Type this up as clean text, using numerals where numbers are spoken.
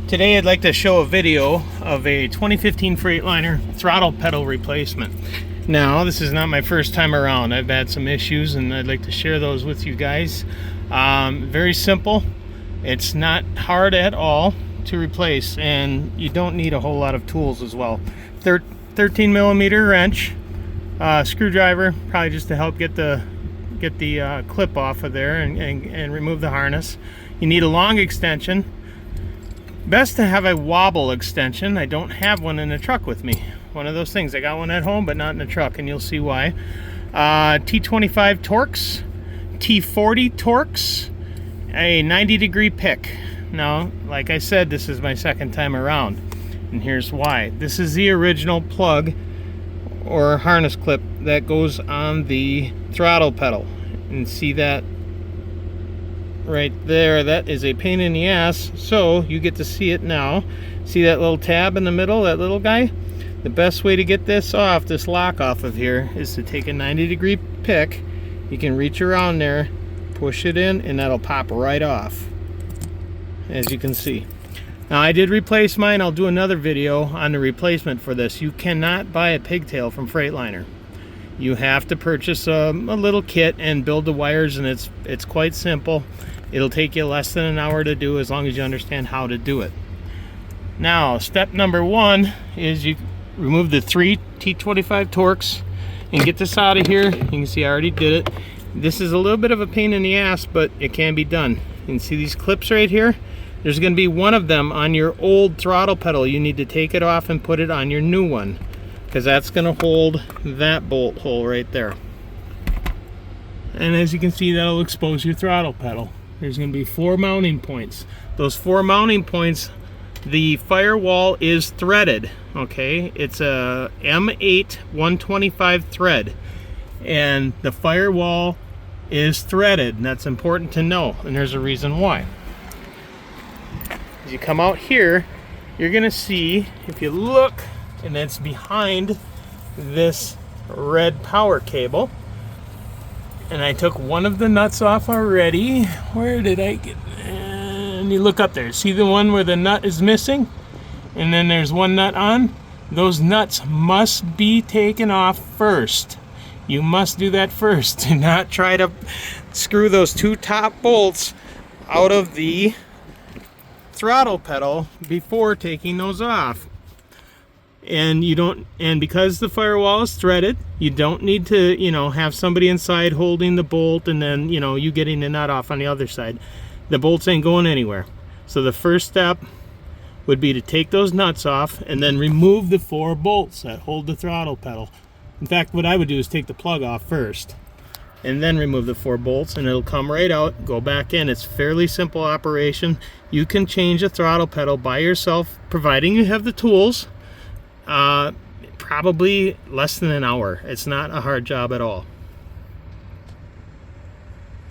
Today I'd like to show a video of a 2015 Freightliner throttle pedal replacement. Now, this is not my first time around. I've had some issues and I'd like to share those with you guys. Very simple. It's not hard at all to replace, and you don't need a whole lot of tools as well. 13 millimeter wrench, screwdriver, probably just to help get the clip off of there and remove the harness. You need a long extension. Best to have a wobble extension. I don't have one in the truck with me. One of those things. I got one at home, but not in the truck, and you'll see why. T25 Torx, T40 Torx, a 90-degree pick. Now, like I said, this is my second time around, and here's why. This is the original plug or harness clip that goes on the throttle pedal, and see that right there? That is a pain in the ass, so you get to see it now. See that little tab in the middle, that little guy? The best way to get this off, this lock off of here, is to take a 90-degree pick. You can reach around there, push it in, and that'll pop right off, as you can see. Now, I did replace mine. I'll do another video on the replacement for this. You cannot buy a pigtail from Freightliner. You have to purchase a little kit and build the wires, and it's quite simple. It'll take you less than an hour to do, as long as you understand how to do it. Now, step number one is you remove the 3 T25 Torx and get this out of here. You can see I already did it. This is a little bit of a pain in the ass, but it can be done. You can see these clips right here. There's going to be one of them on your old throttle pedal. You need to take it off and put it on your new one, because that's going to hold that bolt hole right there. And as you can see, that'll expose your throttle pedal. There's going to be 4 mounting points. Those 4 mounting points, the firewall is threaded, okay? It's a M8 125 thread, and the firewall is threaded, and that's important to know, and there's a reason why. As you come out here, you're going to see, if you look, and it's behind this red power cable, and I took one of the nuts off already. Where did I get? And you look up there, see the one where the nut is missing, and then there's one nut on. Those nuts must be taken off first. You must do that first. Do not try to screw those 2 top bolts out of the throttle pedal before taking those off. And you don't, and because the firewall is threaded, you don't need to, have somebody inside holding the bolt and then, you getting the nut off on the other side. The bolts ain't going anywhere. So the first step would be to take those nuts off and then remove the 4 bolts that hold the throttle pedal. In fact, what I would do is take the plug off first and then remove the 4 bolts, and it'll come right out, go back in. It's fairly simple operation. You can change a throttle pedal by yourself, providing you have the tools. Probably less than an hour. It's not a hard job at all.